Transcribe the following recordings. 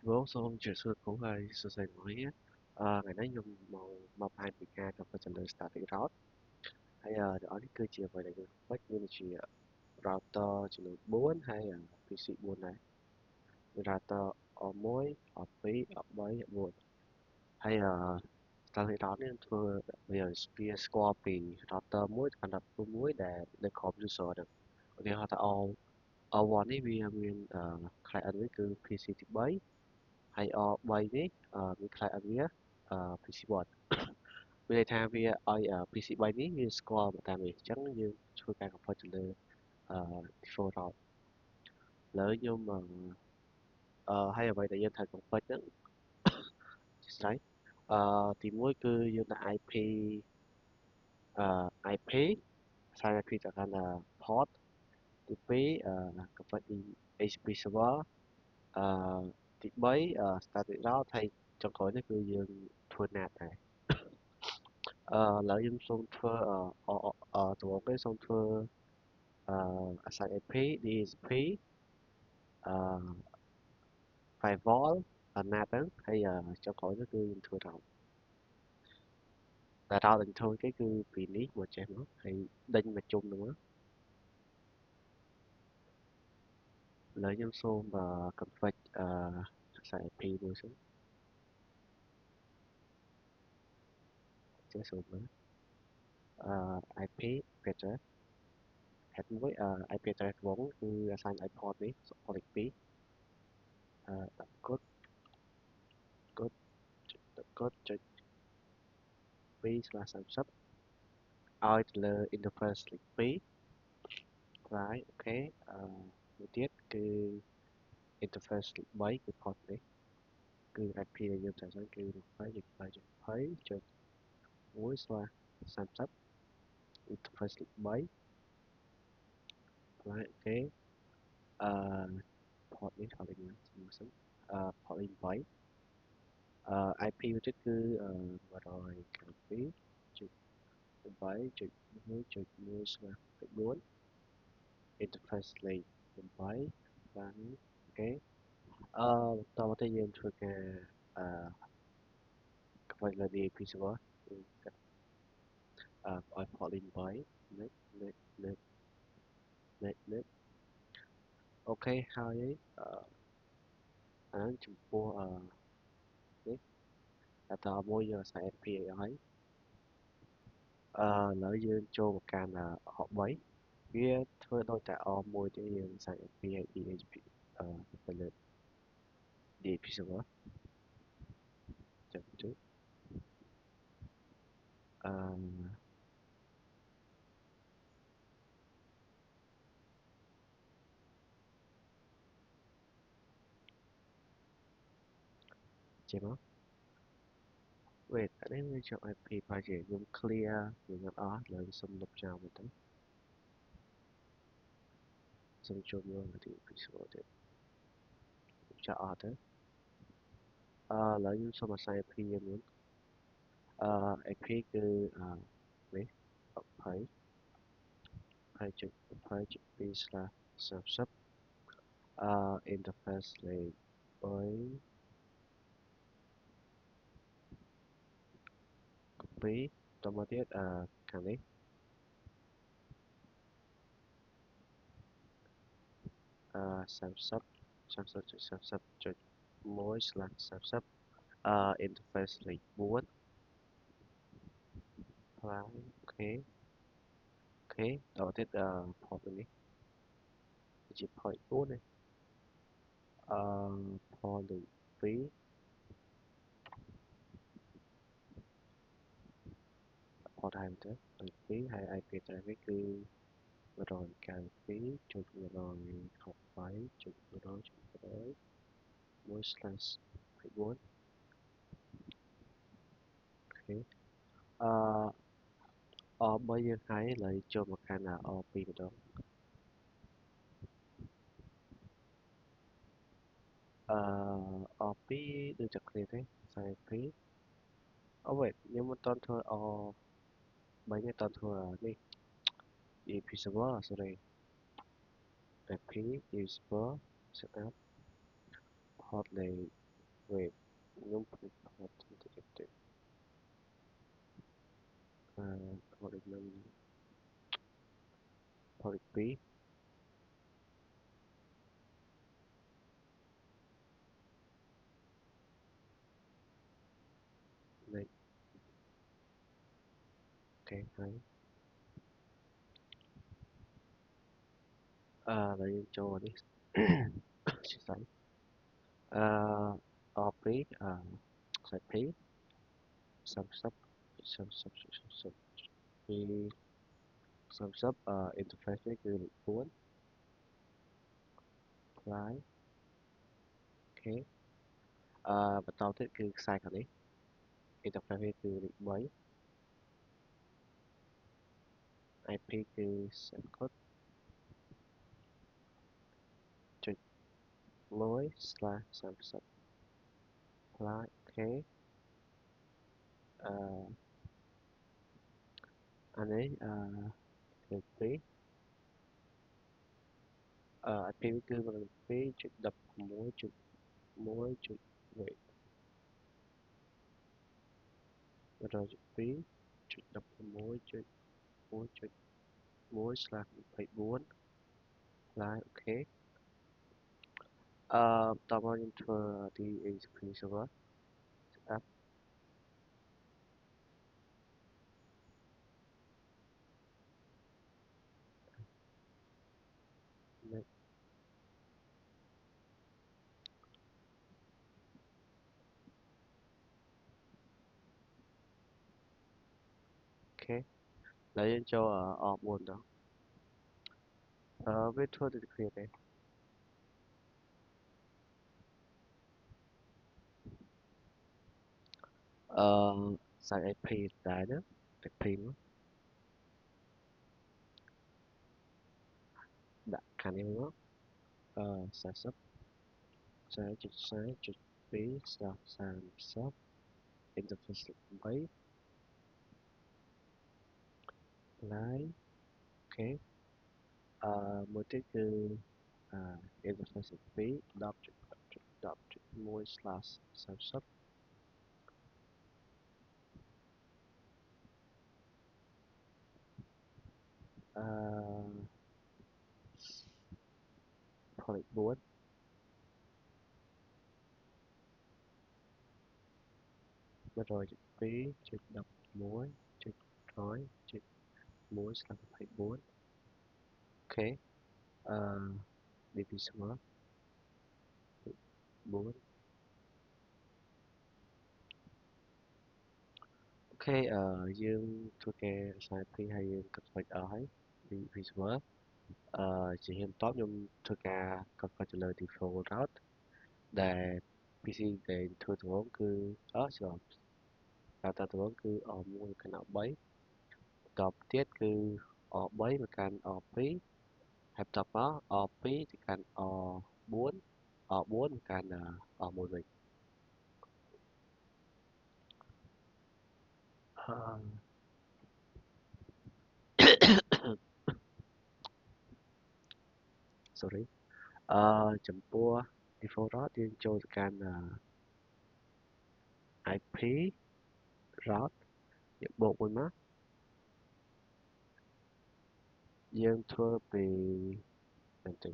Vốn xong chuyện xưa cũng hơi sơ sài nói á. Ngày nãy dùng một hai bị ca trong phần trả lời static route hay đó đi cứ chia về những cách như chỉ router chỉ là 4 hay PC 4 này router ở mối ở phí ở mấy ở một hay static route nên thưa bây giờ spear score vì router mối thành lập của mối để computer được thì họ ta all one ấy vì client với cứ PC 7 hay bayនេះមានខ្លាចអត់វាPC1 វាន័យថាវាឲ្យ PC3 នេះវាស្គាល់មកតាមនេះអញ្ចឹងយើងធ្វើការ convert ទៅលើ default route ឥឡូវខ្ញុំហើយអ្វីដែលយើងត្រូវ convert ហ្នឹងជាស្រេចទីមួយគឺយើងដាក់ IP សារ IP ទៅកាន់ port ទីពីរconvert HTTP server អឺទី3static route ហើយចុងក្រោយនេះគឺយើងធ្វើ NAT ដែរឥឡូវខ្ញុំសូមធ្វើដំបូងគេសូមធ្វើassign IP DSP អឺ firewall NAT ហ្នឹងហើយចុងក្រោយនោះគឺយើងធ្វើ route តែ route ដែលខ្ញុំធ្វើគេគឺពីនេះមកចេះមកហើយដេញមកជុំហ្នឹងមកឥឡូវខ្ញុំសូមconfig assign IP មួយសិនចេះសូមមើលIP address head មួយIP address ត្បូងគឺ assign IP port នេះ port ទី2ដាក់ code code code ចុច2/30ឲ្យទៅលើ interface លេខ2 right អូខេមួយទៀតគឺ interface លេខ3គឺ port នេះគឺ IP ដែលយើងត្រូវស្គាល់គឺ20.20.1/30 interface លេខ3 right អូខេអឺ port នេះឲ្យលេខណាមួយសិនport លេខ8IP មួយទៀតគឺ192.8.1.1/4 interface លេខ8បានអូខេបន្តមកទៀតយើងធ្វើការអឺ cover លើ DAP server គឺកាត់ឲ្យ port លេខ8 next next next next next អូខេហើយអាហ្នឹងចំពោះនេះតមួយយើងអាស្រ័យ SP ឲ្យឥឡូវយើងចូលមកកាន់ O3 វាធ្វើដូចតែ O1 ទេយើងអាស្រ័យ SP ហើយ DHP ទៅលើ DHP server ចាំជុំអឺចេះមក wait អានេះវាជាប់ IP ប្រហែលជាខ្ញុំ clear វាអត់អស់ឥឡូវសុំលុបចោលមកទៅសុំចូលមក DHP server ទៀតលុបចោលអស់ទៅឥឡូវខ្ញុំសុំអាស្រ័យ IP យើងមុនIP គឺនេះ20 20.20.2/30 interface លេខ3 copy តមកទៀតខាងនេះ30 30.30.1/30 interface លេខ4 file អូខេតមកទៀតport នេះជា point 4នេះអឺ port លេខ2 port ហើយទៅលេខ2ហើយ IP address នេះគឺ192.168.1.1/4អូខេ3យើងហើយឥឡូវចូលមកកាន់ O2 ម្ដងអឺ O2 ដូចតែគ្នាទេខ្សែ2wait ខ្ញុំមិនទាន់ធ្វើ O3 នេះតន់ធ្វើនេះ EP server sorry IP server setup port លេខ wait ខ្ញុំផ្លេចផុតតិចផុតខ្ញុំផុត2 next អូខេហើយឥឡូវយើងចូលនេះជាស្អីអឺ R2 ខ្សែ2 30 30 ពី30 interface នេះគឺលេខ4 fly អូខេបន្តទៀតគឺខ្សែខាងនេះ interface នេះគឺលេខ3 IP គឺ second ចុច1/30 fly អូខេអឺអានេះលេខ2IP នេះគឺ102.16.1.1 102.16.1.1/24 fly អូខេបន្តមកយើងធ្វើ DHCP server setup next អូខេឥឡូវយើងចូល R4 ម្ដងវាធ្វើដូចគ្នាទេខ្សែ IP ដែរណា IP មកដាក់ខាងនេះមក40 40.4/30 interface 3 line អូខេមួយទៀតគឺinterface 2 10.10.1/30 អឺ point 4 102.11.1/24 អូខេអឺ DP ស្មើ4អូខេយើងធ្វើការខ្សែ2ហើយយើង config អស់ហើយ DP ស្មើជាហ៊ានបន្ទាប់ខ្ញុំធ្វើការ config ទៅលើ default route ដែល PC ដែលធ្វើដំបូងគឺច្រឡំតាមដំបូងគឺ R1 កាន់ R3 បន្តទៀតគឺ R3 មកកាន់ R2 ហើយបន្តមក R2 ទៅកាន់ R4 R4 មកកាន់ R1 វិញsorry ចំពោះ default route យើងចូលទៅកាន់ IP route យើងបូកមួយមកយើងធ្វើពីមែនទេ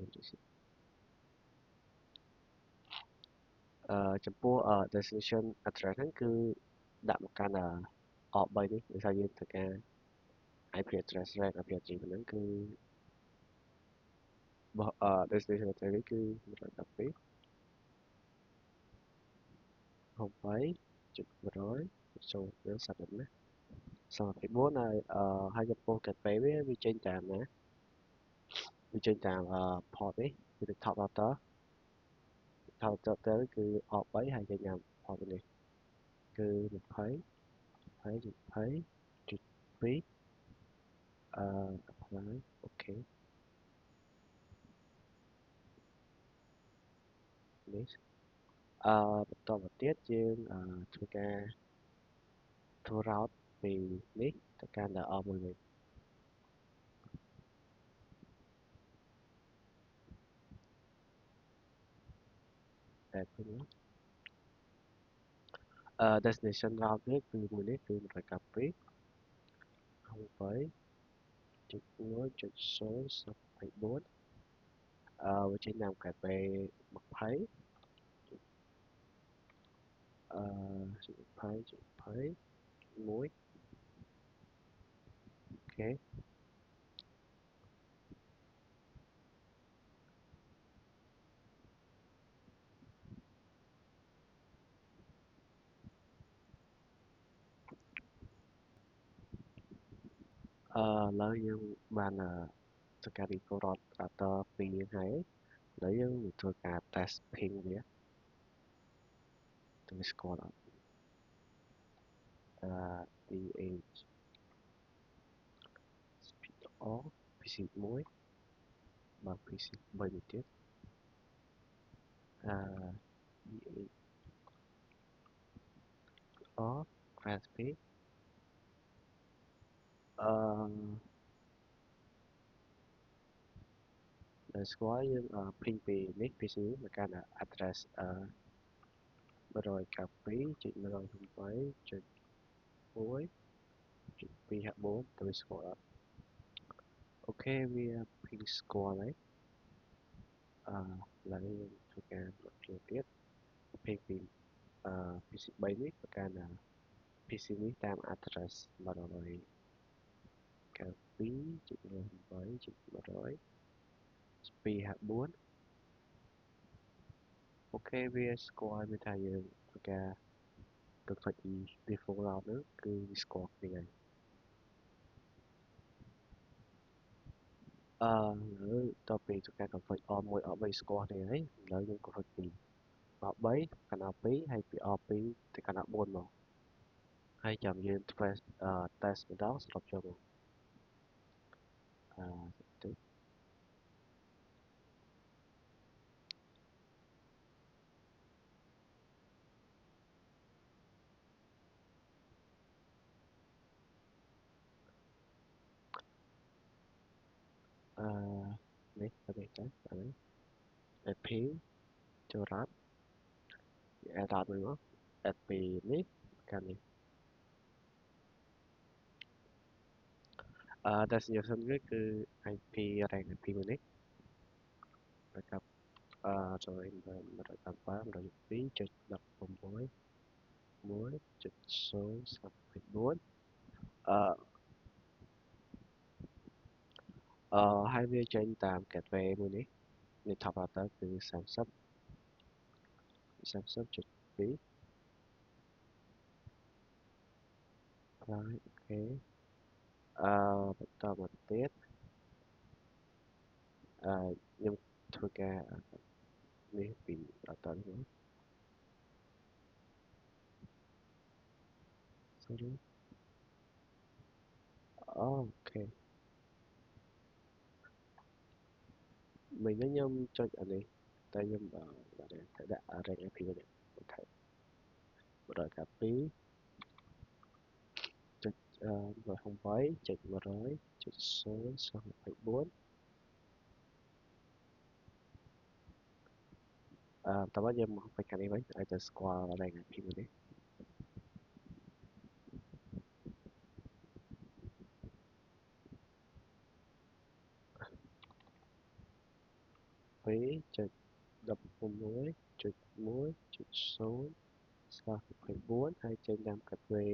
ចំពោះ destination address ហ្នឹងគឺដាក់មកកាន់ R3 នេះដោយសារយើងធ្វើការ IP address rank IP address ហ្នឹងគឺរបស់ destination address នេះគឺ112 28.100ចូលទៅសាប់ណា24ហើយចំពោះ gateway វាចេញតាមណាវាចេញតាមport នេះគឺ top router គឺ R3 ហើយចេញតាម port នេះគឺ20.2 apply អូខេនេះបន្តមកទៀតយើងធ្វើការធ្វើ route ពីនេះទៅកាន់ R1 វិញតែឃើញ destination routeនេះគឺមួយនេះគឺ192 8.1.0.24 វាចេញតាមកាត់ពេល2020.1 អូខេឥឡូវយើងបានសកម្មភាពរត់ត2ហើយឥឡូវយើងនឹងធ្វើការ test ping វាទៅស្គាល់អត់DH speed off PC 1បើ PC 3នេះទៀតDH off fast speed អឺដែលស្គាល់យើងping ពីនេះ PC នេះមកកាន់ address 192.168.1.254ទៅស្គាល់អត់អូខេវា ping ស្គាល់ហើយឥឡូវយើងធ្វើការរត់ជាទៀត ping ពីPC 3នេះមកកាន់PC នេះតាម address 192.168.100.254អូខេវាស្គាល់វាថាយើងធ្វើការ config default route ហ្នឹងគឺវាស្គាល់គ្នាហើយឥឡូវតទៅពីធ្វើការ config O1 O3 ស្គាល់គ្នាហើយឥឡូវយើង config ពី O3 កណ្ដាល2ហើយពី O2 ទៅកណ្ដាល4មកហើយចាំយើង test ម្ដងស្រុបចូលមកតិចនេះទៅនេះទៅអានេះ AP ចូល route វា add route មួយមក add ពីនេះកាន់នេះdestination វាគឺ IP rank IP មួយនេះហើយกับsorry 192.16.1.034អឺហើយវាចេញតាម gateway មួយនេះនៃ top router គឺ30.2 right អូខេបន្តមកទៀតខ្ញុំធ្វើការនេះពី router នេះមក sorry អូខេមិញហ្នឹងខ្ញុំចុចអានេះតែខ្ញុំបាទតែដាក់ rank IP វិញថែ192.168.100.254តើមកយើងមកបិទខាងនេះវិញឲ្យទៅស្គាល់ rank IP មួយនេះ2.16.1.0/24ហើយចេញតាម gateway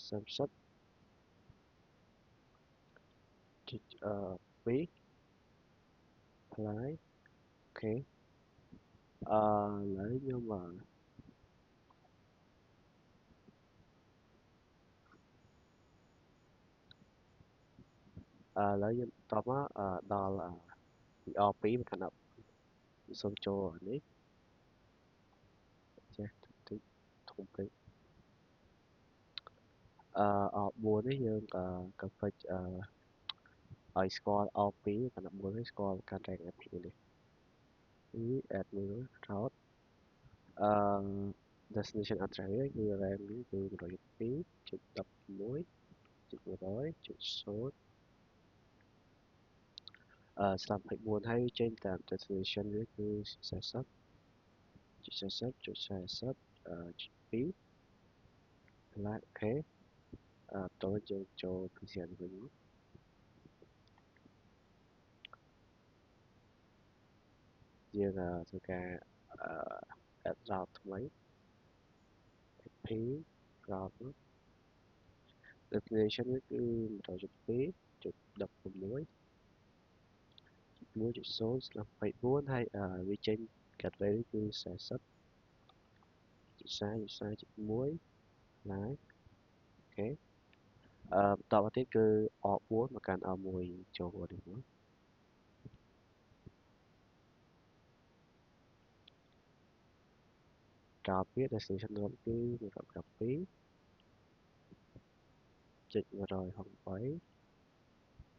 30.2 apply អូខេឥឡូវខ្ញុំឥឡូវយើងតបមកដល់ PR2 មកខាងសូមចូលនេះចេះតិចធំពេកR4 នេះយើងconfig ឲ្យស្គាល់ R2 កណ្ដាល4នេះស្គាល់កាន់ rank IP នេះគឺ add new route destination address នេះគឺ RAM នេះគឺ 192.11.100.0 24ហើយចេញតាម destination វាគឺ 40.40.40.2 Là ok. Tôi cho PC với riêng tôi ca route mấy phí route destination với cứ rồi chụp phí chụp đập cùng muối chụp số là phải muốn hay vi trên cắt về cứ sẽ sắp chụp sai chụp muối lái okต่อมาที่คือออกบูธมาการเอามวยโจดี cà phê destination luôn cứ một cặp cà phê chích mà rồi không phải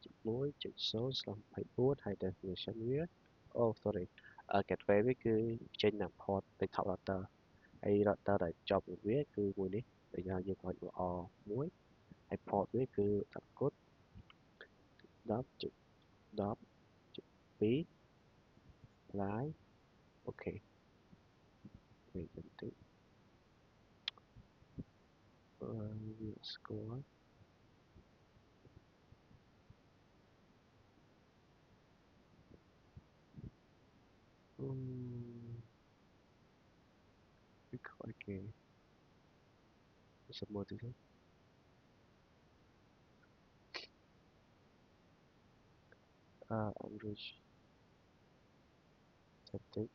chích muối chích số làm phải bút hay destination viết oh sorry cà phê với cứ trên nằm port để thảo router hay router để chọn một viết cứ mùi đi bây giờ như gọi của muối hay port viết cứ tập code đáp đáp chích phí lái ok về dẫn tiếp score ok số một thứ average setting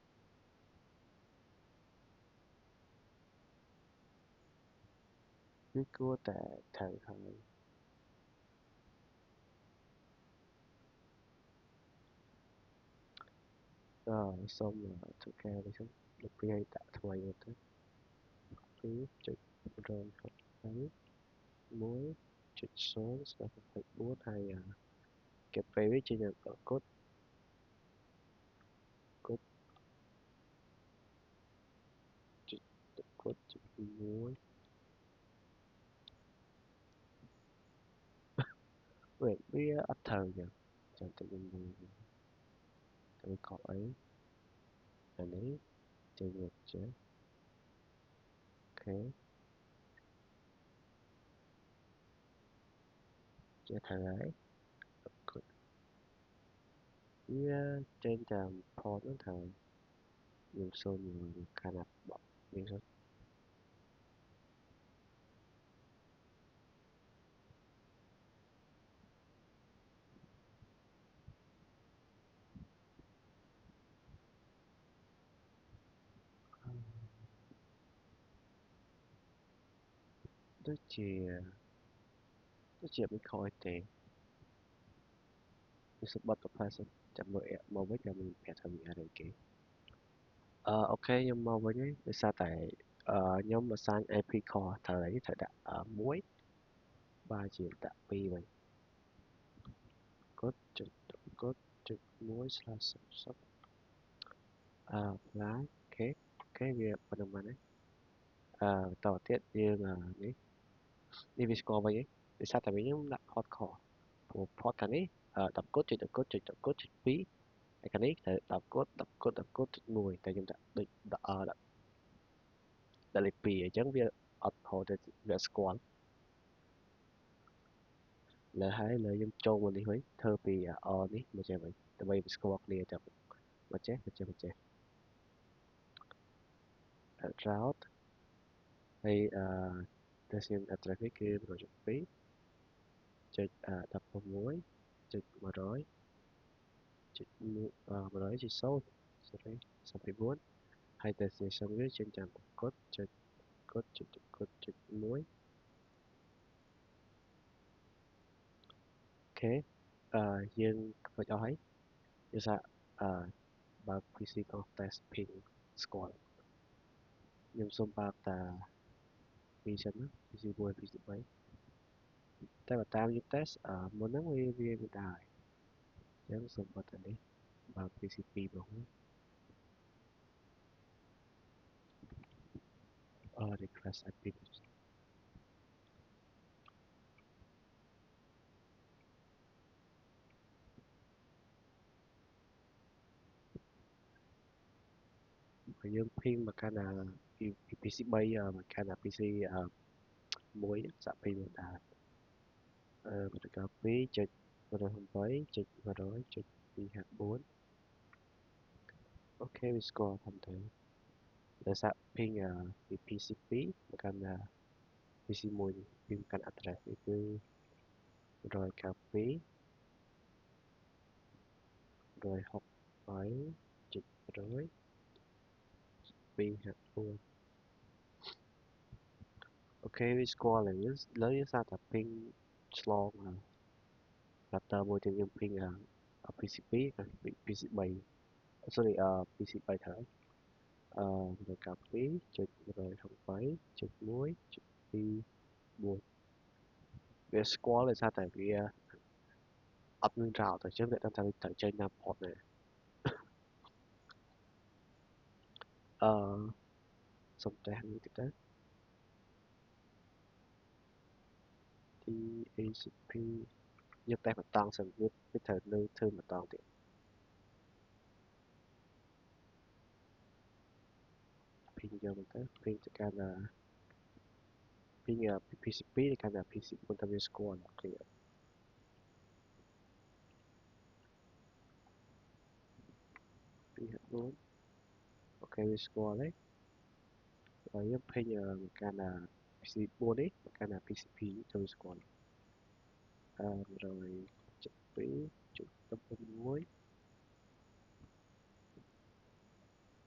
cứ cua tại thằng thằng xong là thực ra đi xuống được ngay tại ngoài người ta cứ chụp rồi học lấy muối chụp số sẽ phải bút hay kẹp về với chỉ nhận ở cốt cốt chụp cốt chụp muối vậy biết ít thời giờ chẳng tự nhiên tôi có ấy anh ấy chơi ngược chứ ok chơi thằng ấy với trên tràm phone nó thằng dùng số nhiều khả năng bỏ những số tôi chỉ tôi chỉ mới khỏi tiền tôi sẽ bắt tập phát chậm mời với cho mình phải tham gia được kỹ ok nhưng mà với nhé vì sao tại nhóm mà sang IP core thời đấy thời đặt ở muối 3 triệu đặt pi mình code trực muối slash sub lái cái việc phần mà đấy tàu tiết như là đấy đi với score vậy vì sao tại vì nhóm đặt hardcore của podcast này đập code trực phí cái này thì đập code trực mùi tại chúng ta đặt lại pi ở chẳng việc ở hồ để việc score là hai là dùng châu mình đi huế thơ pi ní mà chơi vậy tại vì score clear chậm mà chết route hay testing traffic kia rồi chụp phí chơi đập vào muối chơi mà nói chỉ số sorry xong thì bốn hai destination với trên trang code chơi code chơi muối ok riêng có cho thấy như sao bà PC có test ping score nhưng xong bà ta vision á PC buồn PC mấy tại bà ta như test muốn nắng vì vì người ta chẳng xong bà ta đi bà PCP mà không request IP mà dương ping mà cái là PC bay mà cái là PC មួយសាក់ពីមួយដែរ192.168.100.254 អូខេវាស្គាល់ផងទៅដោយសារ ping ពី PC2 មកកាន់ PC1 ពីមកកាន់ address នេះគឺ192.168.100.254អូខេវាស្គាល់ហើយលើយើងសារតែ ping ឆ្លងrouter មួយទៀតយើង ping PC2 PC3 sorry PC3 ត្រូវ192.168.1.24វាស្គាល់ដោយសារតែវាអត់មាន route ទៅអញ្ចឹងវាដឹងថាវាត្រូវចេញណា port ណាអឺសុំតេស្តមួយទៀតទៅ TACP យកតេស្តម្ដងសិនវាត្រូវនៅធ្វើម្ដងទៀត ping យកមកទៅ ping ទៅកាន់ping PC2 ទៅកាន់ PC4 ទៅវាស្គាល់ clear 254អូខេវាស្គាល់ហើយហើយយើង ping មកកាន់ PC4 នេះមកកាន់ PC2 ទៅវាស្គាល់172.11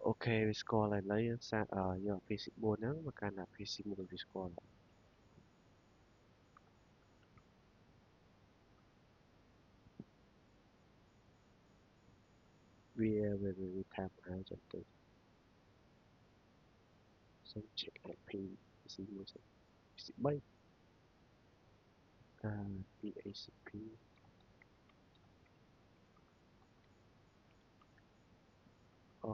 អូខេវាស្គាល់ហើយឥឡូវយើងសាកយក PC4 ហ្នឹងមកកាន់ PC1 វាស្គាល់វាថាមកចឹងទៅសូម check IP PC1 សិន PC3 PACP អូ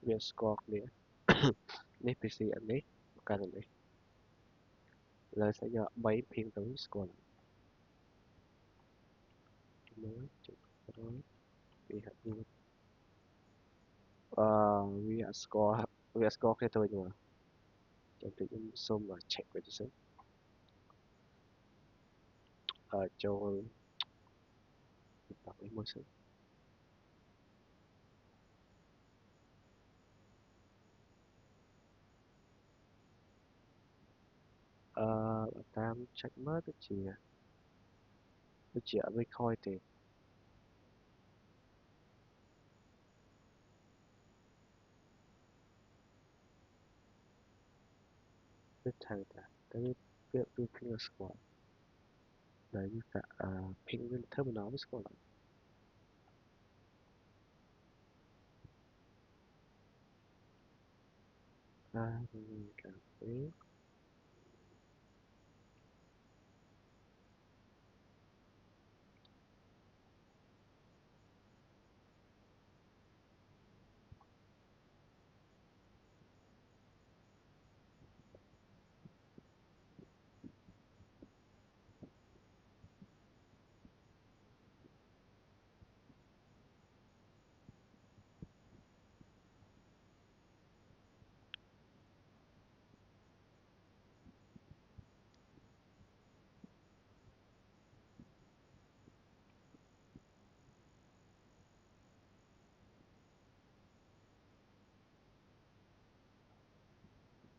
វាស្គាល់គ្នានេះ PC អានេះមកកាន់អានេះលើស្អីយក3 ping ទៅស្គាល់1.154វាអត់ស្គាល់វាអត់ស្គាល់គ្នាទៅវិញមកចាំតិចខ្ញុំសូម check វាទៅសិនចូលដាក់មួយសិនតាម check មើលដូចជាអត់ record ទេវាត្រូវតាទៅវា ping ស្គាល់ហើយវាថាping វាធ្វើម្ដងវាស្គាល់កាហ្វេ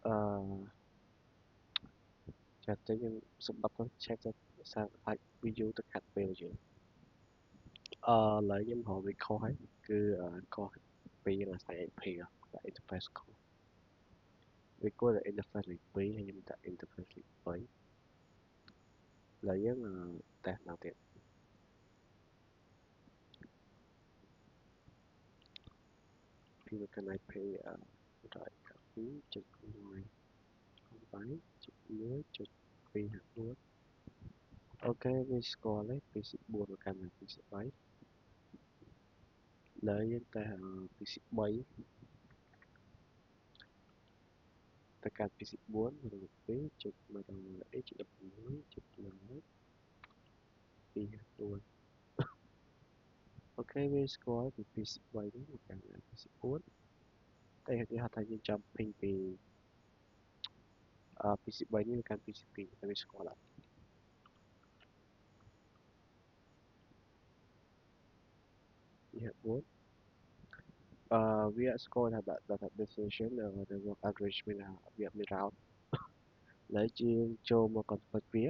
អឺចាំតិចខ្ញុំសម្បត្តិទៅ check ទៅសារអាច video ទៅខាត់ពេលយើងឥឡូវខ្ញុំរក record ហើយគឺខុសពីអាស្រ័យ IP ដាក់ interface ខុសវាគួរតែ interface លេខ2ហើយខ្ញុំដាក់ interface លេខ3ឥឡូវយើងតេស្តម្ដងទៀតពីមកកាន់ IP 192.168.1.254អូខេវាស្គាល់ហើយ PC4 មកកាន់ PC3 ឥឡូវយើងតេស្ត PC3 ទៅកាន់2.4 112.168.16.5 2.4 អូខេវាស្គាល់ពី2.3នេះមកកាន់2.4តែគេហៅថាយើងចាំពេញពី2.3នេះមកកាន់2.2តែវាស្គាល់អត់2.4វាស្គាល់ថា data destination ឬ work address វាមាន route ឥឡូវយើងចូលមក config វា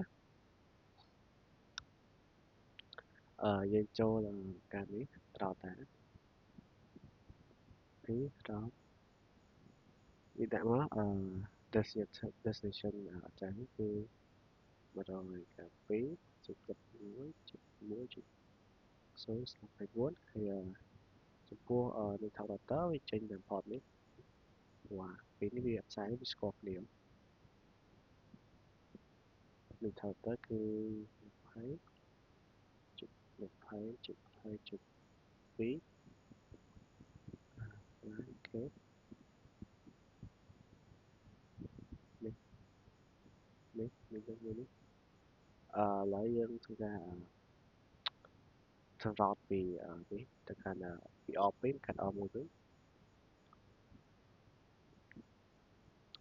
យើងចូលការនេះ route តាពី route វាដាក់មកdestination អាចារ្យនេះគឺ112.1.1.0/4ហើយចំពោះនៃ router វាចេញតាម port នេះព្រោះពេលនេះវាអត់ផ្សាយវាស្គាល់គ្នានៃ router គឺ20.20.20.2អូខេនេះនេះឥឡូវយើងធ្វើការធ្វើ route ពីនេះទៅកាន់ពី R2 កាន់ R1 វិញ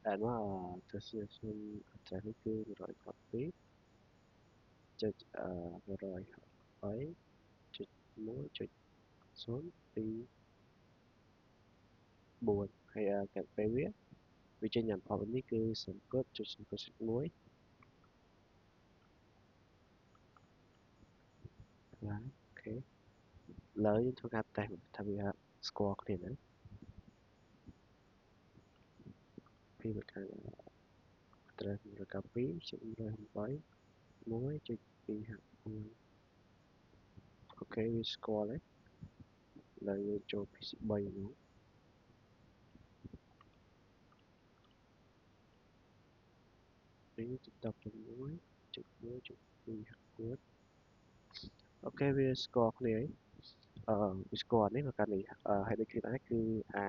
តែមក destination address នេះគឺ112.1.0.2.4ហើយកាត់ពេលវាចេញតាម port នេះគឺ0.0.1អូខេឥឡូវយើងធ្វើការតេស្តថាវាស្គាល់គ្នាណាពីមកខាង address 192.168.1.254អូខេវាស្គាល់ហើយឥឡូវយើងចូល PC3 មក2.11.1.254អូខេវាស្គាល់គ្នាហើយវាស្គាល់នេះមកកាន់នេះហើយដូចគ្នាដែរគឺ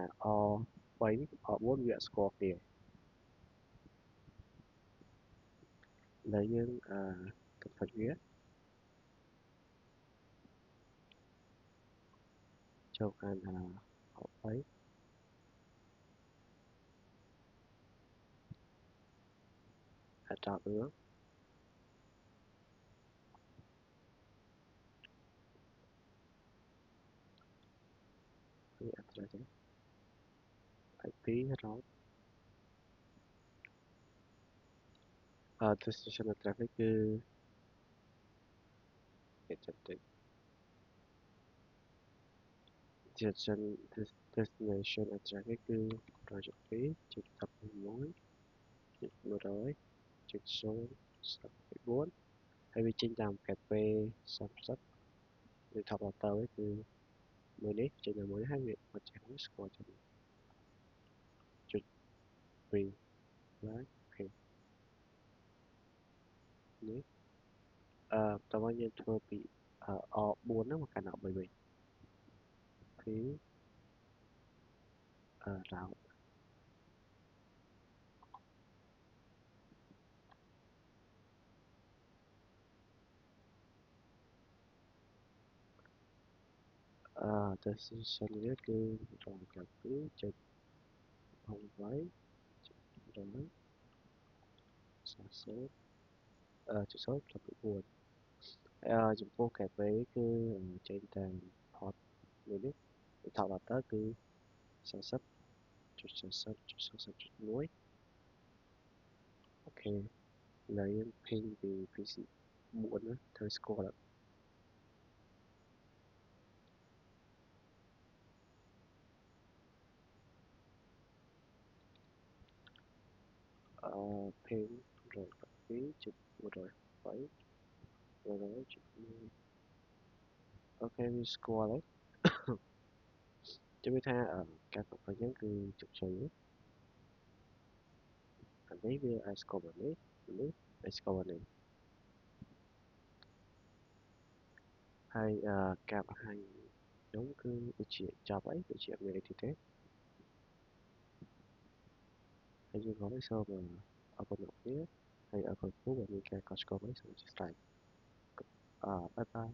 R3 នេះ R4 វាអត់ស្គាល់គ្នាឥឡូវយើងconfig វាចូលកាន់R3 adopt វាaddress IP route destination address នេះគឺdestination address នេះគឺ 112.1.100.0/4ហើយវាចេញតាម gateway 30ឬ top router វិញគឺមួយនេះចេញតាមមួយហើយវាមកចេះនេះស្គាល់ចេញចុច2ឡើងអូខេនេះតោះយើងធ្វើពី R4 ហ្នឹងមកកាន់ R3 វិញគឺroute destination វាគឺ192.168.0/4ចំពោះ gateway គឺចេញតាម port មួយនេះ top router គឺ40.40.40.1អូខេឥឡូវយើង ping ពី PC4 ណាធ្វើស្គាល់ping 112.168.100.1អូខេវាស្គាល់ហើយចាំវាថាការ config ហ្នឹងគឺជោគជ័យអានេះវាអាចស្គាល់នេះអាចស្គាល់នេះហើយការបង្ហាញខ្ញុំគឺដូចជាចប់ហើយដូចជាអត់មានអីទៀតទេ ហើយយើងក៏មិនសូមអរគុណអ្នកគ្នាហើយអរគុណគ្រូដែលមានការកត់ឆ្កល់មកនេះសូមជម្រាបបាយបាយ